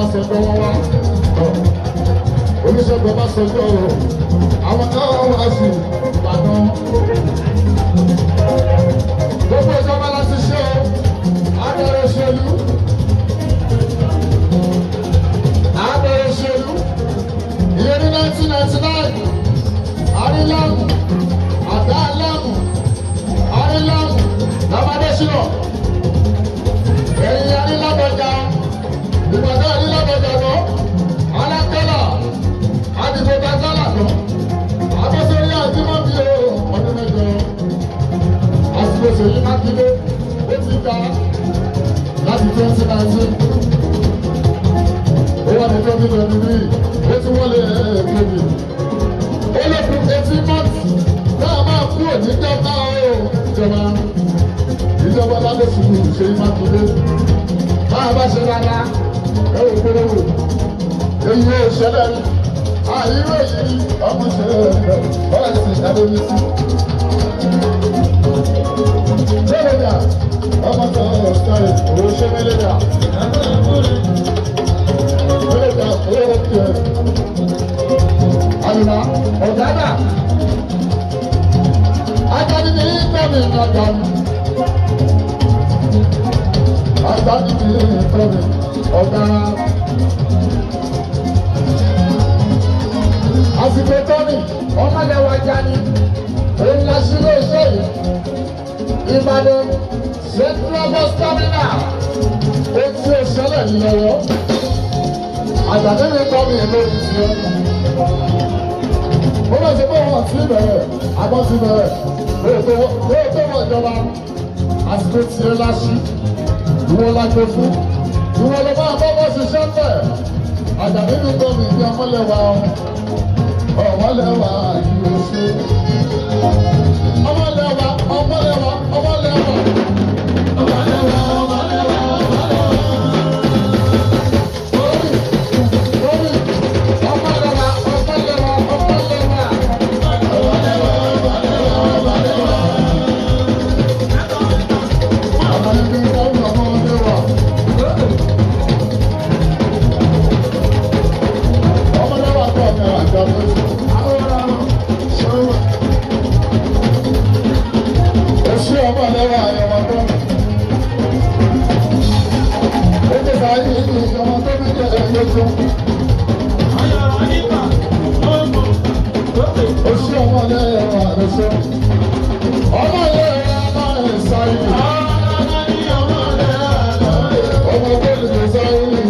Ọbásanjọ́ wọn wá. Olúṣẹ́gun Ọbásanjọ́ àwọn náà wá sí Ìbàdàn. Gbogbo ìjọba láti ṣe àbẹ̀rẹ̀ òṣèlú. Àbẹ̀rẹ̀ òṣèlú. Ìyẹn ní 1999, Àrílámù, Àdá Lámù, Àrílámù, Lámàdésínà. Ẹ̀yìn Àrílábọ̀jà, Ìbàdàn Àrílábọ̀jà náà, Alákẹ́là, Àdìgbòta Gálà náà, Abọ́sẹ̀rí Àdìmọ́bí ọdún mẹ́jọ. Àsìkò Ṣèyí Mákindé ó ti ga láti 2019. Ó wà ní 2023, ó ti wọlé ẹ̀ẹ́dẹ́gbẹ̀rún. Ó lè fún 18 months náà máa kúrò ní ìjọba ìjọba lábẹ́ sùúrù Ṣèyí Mákindé. Máa bá ṣe rárá ẹ wò gbólóhùn. Èyí ò ṣẹlẹ̀ rí. Àìró yìí ọmọ ìṣẹ̀lẹ̀ rẹ̀ ọ̀rẹ́ sì dábòmí sí. Lẹ́lẹ́dà ọmọ tó ṣàrẹ̀ òun ṣe mẹ́lẹ́dà. Lẹ́lẹ́dà owó tiẹ̀. Àyìnbá ọ̀gádà. Ajáde ní ìtọ́mi ìrìnàjò. Ajáde ní ìtọ́mi ọ̀gá. Àsìkò tọ́ni ọmọlẹ́wà Jani òun la ṣílò iṣẹ́ yìí. Ìbàdàn Central Bus Terminal ó ti òṣèlè lọ́wọ́. Àjàdé ní tọ́ni èlò ìṣẹ́. Ó lọ sí pé wọ́n ti bẹ̀rẹ̀ àbọ̀ ti bẹ̀rẹ̀ lóò tó wọ̀ ìjọba. Àsìkò tiẹ̀ láṣí ìwọ la gbé fún. Ìwọ ló máa bọ́ bọ́ ṣiṣẹ́ bẹ̀. Àjàdé ní tọ́ni ìdí ọmọlẹ́wà ọmọlẹ́wà yóò ṣe. Ọmọlẹ́wà ọmọlẹ́wà ọmọlẹ́wà. Ọmọlẹ́wà ọmọlẹ́wà ọmọlẹ́wà. Orí orí ọmọlẹ́wà ọmọlẹ́wà ọmọlẹ́wà. Ọmọlẹ́wà ọmọlẹ́wà ọmọlẹ́wà. Ọmọlẹ́wà ọmọlẹ́wà. Ọmọlẹ́wà tó ọ̀gá àgbà lóṣù. Oṣù ọmọlẹ́wà ẹ̀wọ̀n tó. Ó ti sáré ní ìjọba tó bí jẹ́ ẹ̀yọ́jú. Oṣù ọmọlẹ́wà lóṣù. Ọmọlẹ́wà máa ń sáré. Ọmọ tó lè sáré ní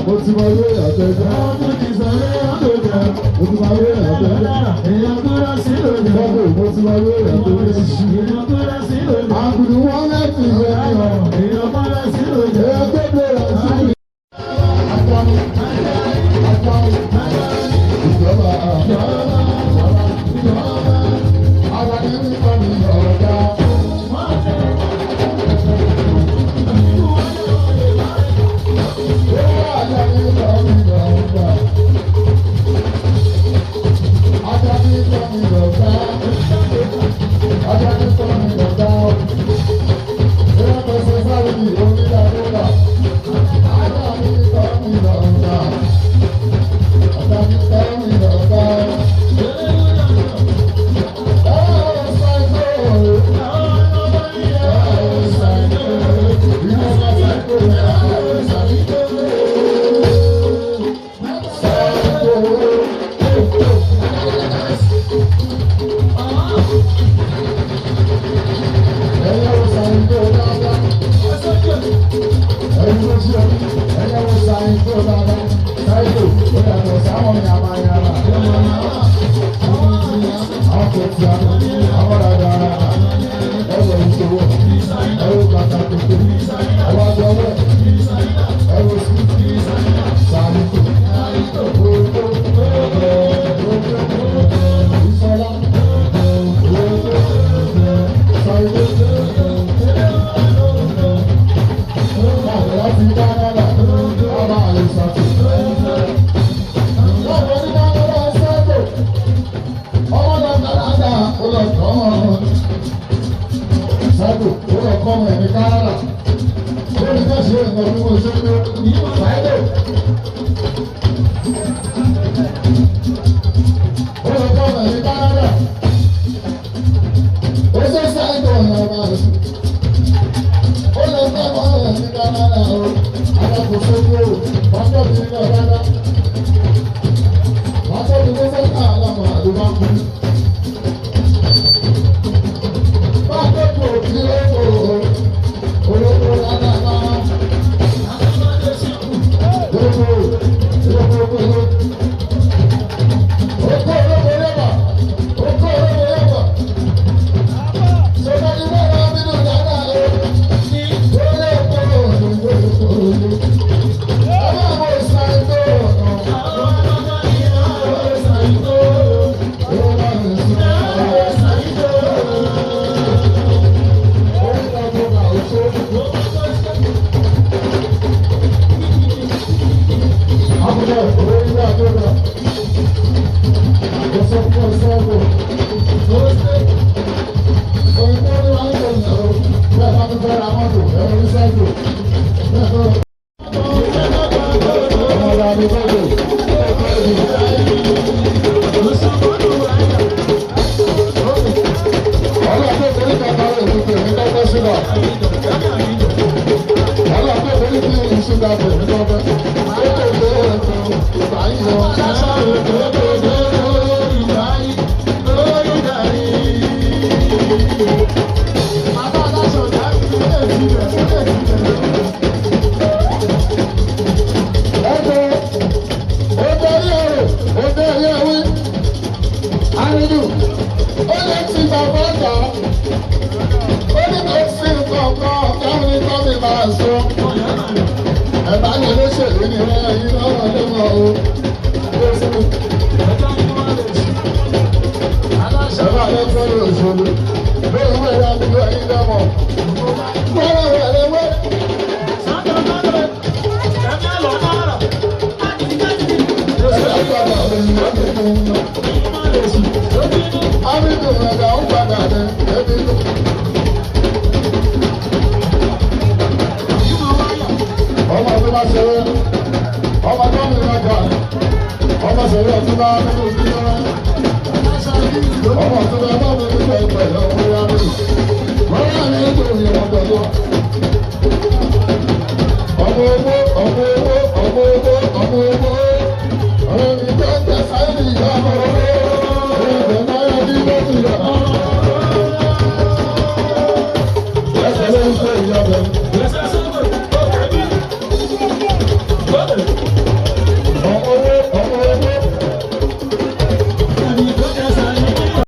mo ti mọ ilé ìyàtọ̀ ẹ̀jẹ̀. Mo ti sọ ilé ìyàtọ̀ ẹ̀jẹ̀. Mo ti mọ ilé ìyàtọ̀ ẹ̀jẹ̀. Èèyàn tó rà sí lòdì. lọ́dọ̀ mo ti wọlé rẹ̀ tó lé sí. Àgùdù wọn láti ìwé ayọ̀. Èèyàn bá lọ sí òjò. Èèyàn tó bẹ̀rẹ̀ sí. Àtàwọn ìjọba àwọn ẹni kan ní ọ̀gá.